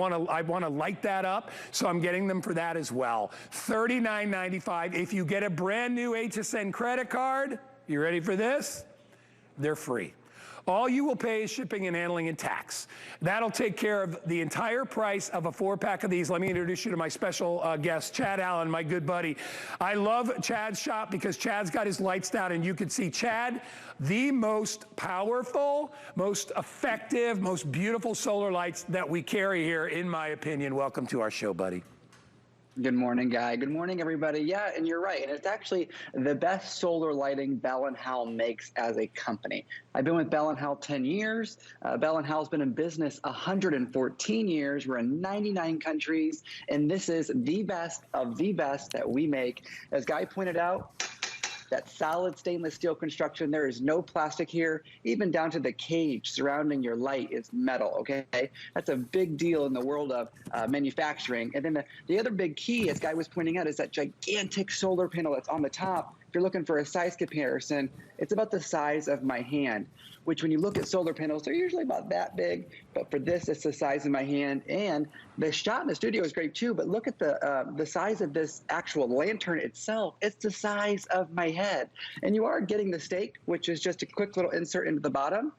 I want to light that up, so I'm getting them for that as well. $39.95. If you get a brand new HSN credit card, you ready for this? They're free. All you will pay is shipping and handling and tax. That'll take care of the entire price of a 4-pack of these. Let me introduce you to my special guest, Chad Allen, my good buddy. I love Chad's shop because Chad's got his lights down, and you can see Chad, the most powerful, most effective, most beautiful solar lights that we carry here, in my opinion. Welcome to our show, buddy. Good morning, Guy. Good morning, everybody. Yeah, and you're right. And it's actually the best solar lighting Bell and Howell makes as a company. I've been with Bell and Howell 10 years. Bell and Howell's been in business 114 years. We're in 99 countries. And this is the best of the best that we make. As Guy pointed out, that solid stainless steel construction. There is no plastic here, even down to the cage surrounding your light is metal, okay? That's a big deal in the world of manufacturing. And then the other big key, as Guy was pointing out, is that gigantic solar panel that's on the top. If you're looking for a size comparison, it's about the size of my hand, which when you look at solar panels, they're usually about that big. But for this, it's the size of my hand. And the shot in the studio is great too, but look at the size of this actual lantern itself. It's the size of my head. And you are getting the stake, which is just a quick little insert into the bottom.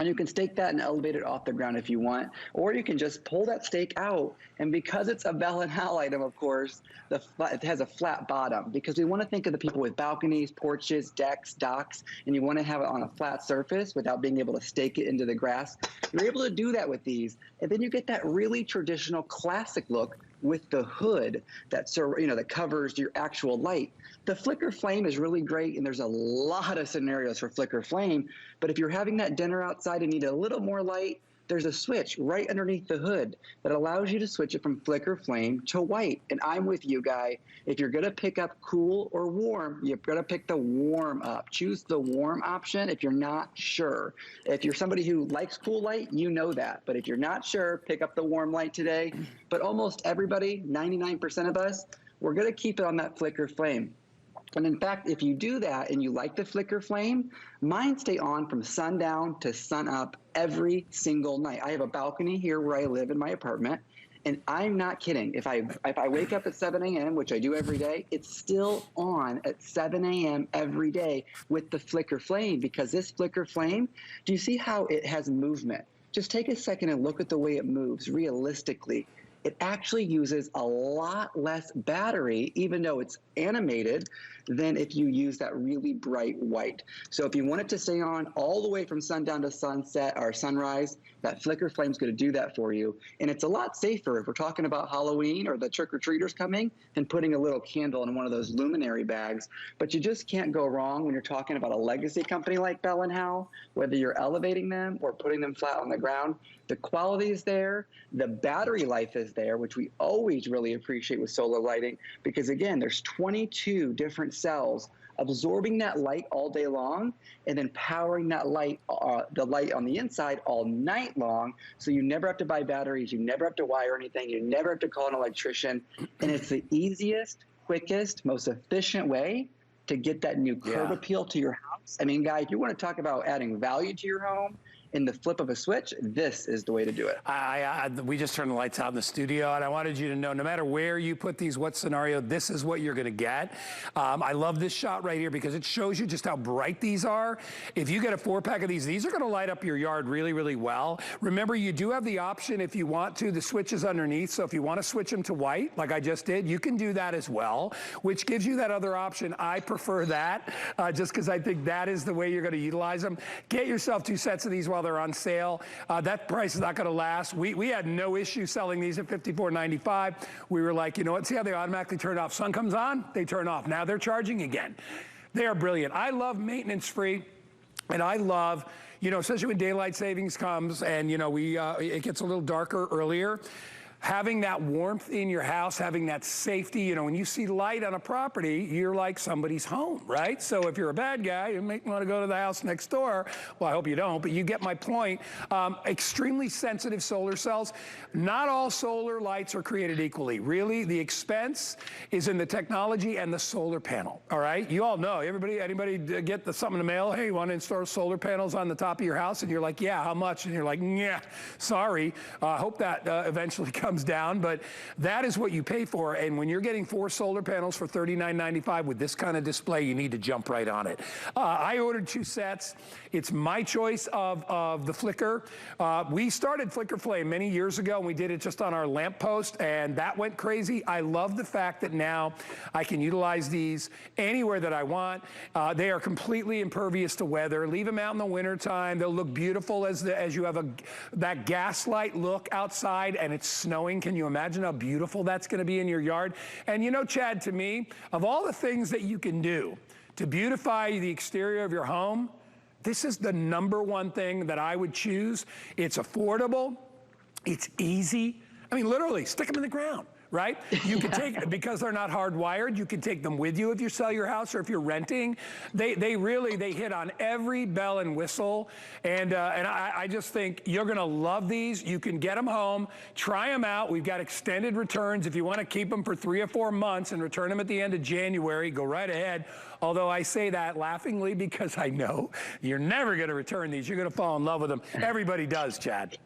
And you can stake that and elevate it off the ground if you want. Or you can just pull that stake out. And because it's a Bell and Howell item, of course, it has a flat bottom. Because we want to think of the people with balconies, porches, decks, docks, and you want to have it on a flat surface without being able to stake it into the grass. You're able to do that with these. And then you get that really traditional classic look with the hood that covers your actual light. The flicker flame is really great, and there's a lot of scenarios for flicker flame. But if you're having that dinner outside and need a little more light, there's a switch right underneath the hood that allows you to switch it from flicker flame to white. And I'm with you, Guy. If you're going to pick up cool or warm, you've got to pick the warm up. Choose the warm option if you're not sure. If you're somebody who likes cool light, you know that. But if you're not sure, pick up the warm light today. But almost everybody, 99% of us, we're going to keep it on that flicker flame. And in fact, if you do that and you like the flicker flame, mine stay on from sundown to sun up every single night. I have a balcony here where I live in my apartment, and I'm not kidding. If I wake up at 7 a.m., which I do every day, it's still on at 7 a.m. every day with the flicker flame, because this flicker flame, do you see how it has movement? Just take a second and look at the way it moves realistically. It actually uses a lot less battery, even though it's animated, than if you use that really bright white. So if you want it to stay on all the way from sundown to sunset or sunrise, that flicker flame is going to do that for you. And it's a lot safer if we're talking about Halloween or the trick-or-treaters coming than putting a little candle in one of those luminary bags. But you just can't go wrong when you're talking about a legacy company like Bell and Howell, whether you're elevating them or putting them flat on the ground. The quality is there, the battery life is there, which we always really appreciate with solar lighting, because again, there's 22 different cells absorbing that light all day long and then powering that light, the light on the inside all night long. So you never have to buy batteries, you never have to wire anything, you never have to call an electrician. And it's the easiest, quickest, most efficient way to get that new curb appeal to your house. I mean, Guy, if you want to talk about adding value to your home, in the flip of a switch, this is the way to do it. We just turned the lights out in the studio, and I wanted you to know, no matter where you put these, what scenario, this is what you're gonna get. I love this shot right here because it shows you just how bright these are. If you get a 4-pack of these are gonna light up your yard really, really well. Remember, you do have the option if you want to, the switch is underneath, so if you wanna switch them to white, like I just did, you can do that as well, which gives you that other option. I prefer that, just because I think that is the way you're gonna utilize them. Get yourself 2 sets of these while they're on sale. That price is not going to last. We had no issue selling these at $54.95. We were like, you know what, see how they automatically turn off? Sun comes on, they turn off. Now they're charging again. They are brilliant. I love maintenance free, and I love, you know, especially when daylight savings comes and, you know, it gets a little darker earlier. having that warmth in your house, having that safety, you know, when you see light on a property, you're like somebody's home, right? So if you're a bad guy, you might want to go to the house next door. Well, I hope you don't, but you get my point. Extremely sensitive solar cells. Not all solar lights are created equally. Really, the expense is in the technology and the solar panel, all right? You all know, anybody get something in the mail, hey, you want to install solar panels on the top of your house? And you're like, yeah, how much? And you're like, yeah, sorry. Hope that eventually comes down, but that is what you pay for. And when you're getting 4 solar panels for $39.95 with this kind of display, you need to jump right on it. I ordered 2 sets. It's my choice of the flicker. We started Flicker Flame many years ago, and we did it just on our lamp post, and that went crazy. I love the fact that now I can utilize these anywhere that I want. They are completely impervious to weather. Leave them out in the wintertime. They'll look beautiful as you have that gaslight look outside and it's snowing. Can you imagine how beautiful that's going to be in your yard? And you know, Chad, to me, of all the things that you can do to beautify the exterior of your home, this is the #1 thing that I would choose. It's affordable. It's easy. I mean, literally, stick them in the ground. Right? You can take, because they're not hardwired, you can take them with you if you sell your house or if you're renting. They hit on every bell and whistle. And I just think you're gonna love these. You can get them home, try them out. We've got extended returns. If you wanna keep them for 3 or 4 months and return them at the end of January, go right ahead. Although I say that laughingly because I know you're never gonna return these. You're gonna fall in love with them. Everybody does, Chad.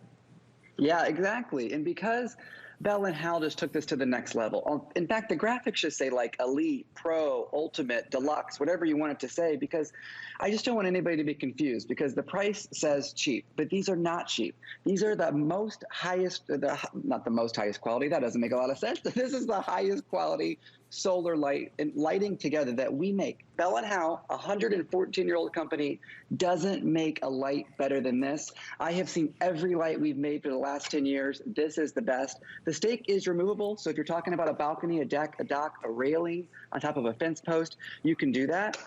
Yeah, exactly. And because Bell and Howell just took this to the next level. In fact, the graphics should say like Elite, Pro, Ultimate, Deluxe, whatever you want it to say, because I just don't want anybody to be confused, because the price says cheap, but these are not cheap. These are the most highest, not the most highest quality, that doesn't make a lot of sense. This is the highest quality solar light and lighting together that we make. Bell and Howell, a 114-year-old company, doesn't make a light better than this. I have seen every light we've made for the last 10 years. This is the best. The stake is removable, so if you're talking about a balcony, a deck, a dock, a railing on top of a fence post, you can do that.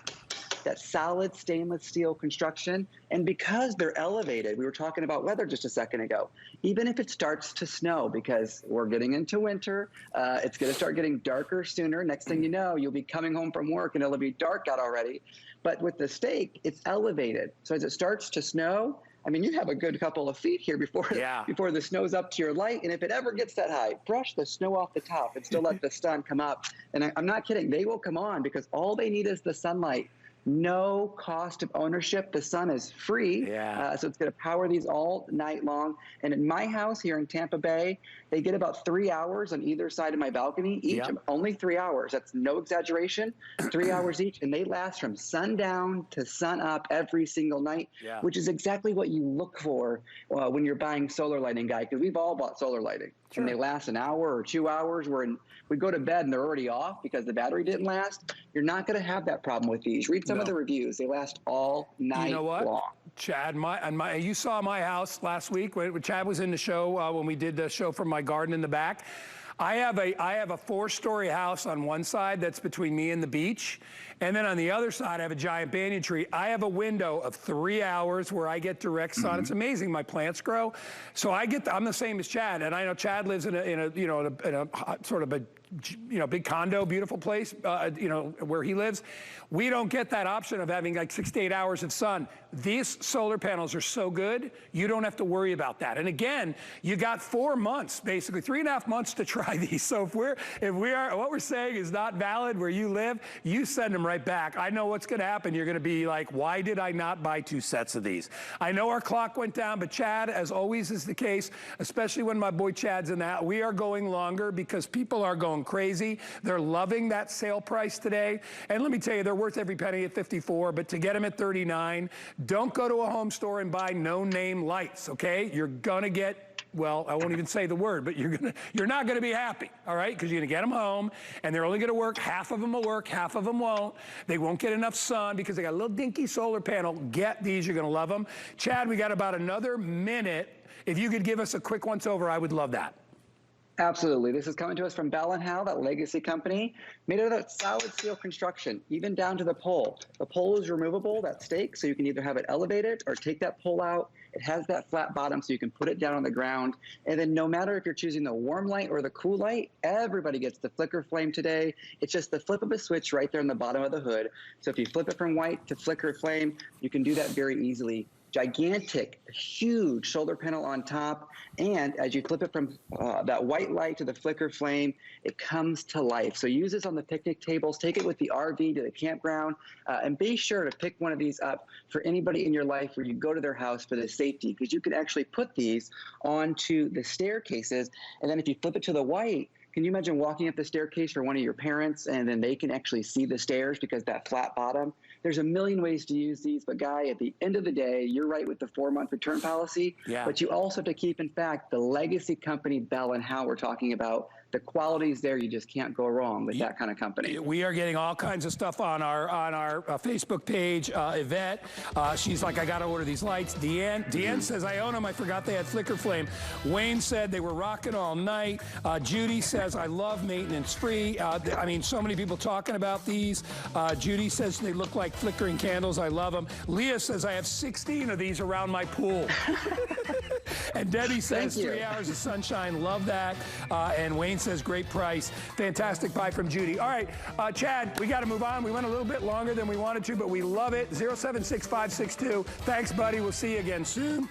That solid stainless steel construction. And because they're elevated, we were talking about weather just a second ago, even if it starts to snow, because we're getting into winter, it's going to start getting darker sooner. Next thing you know, you'll be coming home from work and it'll be dark out already. But with the stake, it's elevated. So as it starts to snow, I mean, you have a good couple of feet here before the snow's up to your light. And if it ever gets that high, brush the snow off the top and still let the sun come up. And I'm not kidding. They will come on because all they need is the sunlight. No cost of ownership. The sun is free, so it's going to power these all night long. And in my house here in Tampa Bay, they get about 3 hours on either side of my balcony, each only 3 hours. That's no exaggeration, 3 hours each. And they last from sundown to sun up every single night, which is exactly what you look for when you're buying solar lighting, Guy, because we've all bought solar lighting. Sure. And they last an hour or 2 hours. We go to bed and they're already off because the battery didn't last. You're not going to have that problem with these. Read some of the reviews. They last all night long. Chad, you saw my house last week when Chad was in the show when we did the show from my garden in the back. I have a 4-story house on one side that's between me and the beach. And then on the other side, I have a giant banyan tree. I have a window of 3 hours where I get direct sun. It's amazing. My plants grow. So I'm the same as Chad. And I know Chad lives in a sort of a big condo, beautiful place, where he lives. We don't get that option of having like 6 to 8 hours of sun. These solar panels are so good, you don't have to worry about that. And again, you got 4 months, basically 3.5 months to try these. So if what we're saying is not valid where you live, you send them right back. I know what's going to happen. You're going to be like, why did I not buy 2 sets of these? I know our clock went down, but Chad, as always is the case, especially when my boy Chad's in that, we are going longer because people are going crazy. They're loving that sale price today. And let me tell you, they're worth every penny at $54, but to get them at $39, don't go to a home store and buy no-name lights, okay? You're gonna get, well, I won't even say the word, but you're not gonna be happy, all right? Because you're gonna get them home, and they're only gonna work, half of them will work, half of them won't. They won't get enough sun because they got a little dinky solar panel. Get these, you're gonna love them. Chad, we got about another minute. If you could give us a quick once over, I would love that. Absolutely. This is coming to us from Bell and Howell, that legacy company, made out of that solid steel construction, even down to the pole. The pole is removable, that stake, so you can either have it elevated or take that pole out. It has that flat bottom, so you can put it down on the ground. And then no matter if you're choosing the warm light or the cool light, everybody gets the flicker flame today. It's just the flip of a switch right there in the bottom of the hood. So if you flip it from white to flicker flame, you can do that very easily. Gigantic, huge solar panel on top, and as you flip it from that white light to the flicker flame, it comes to life. So use this on the picnic tables, take it with the RV to the campground, and be sure to pick one of these up for anybody in your life where you go to their house for the safety, because you can actually put these onto the staircases, and then if you flip it to the white, can you imagine walking up the staircase for one of your parents and then they can actually see the stairs because that flat bottom? There's a million ways to use these, but Guy, at the end of the day, you're right with the 4-month return policy, but you also have to keep, in fact, the legacy company Bell and Howell we're talking about. The quality is there. You just can't go wrong with that kind of company. We are getting all kinds of stuff on our Facebook page. Yvette, she's like, I got to order these lights. Deanne says, I own them. I forgot they had flicker flame. Wayne said they were rocking all night. Judy says, I love maintenance free. I mean, so many people talking about these. Judy says they look like flickering candles. I love them. Leah says, I have 16 of these around my pool. And Debbie says 3 hours of sunshine. Love that. And Wayne says great price. Fantastic buy from Judy. All right, Chad, we got to move on. We went a little bit longer than we wanted to, but we love it. 076562. Thanks, buddy. We'll see you again soon.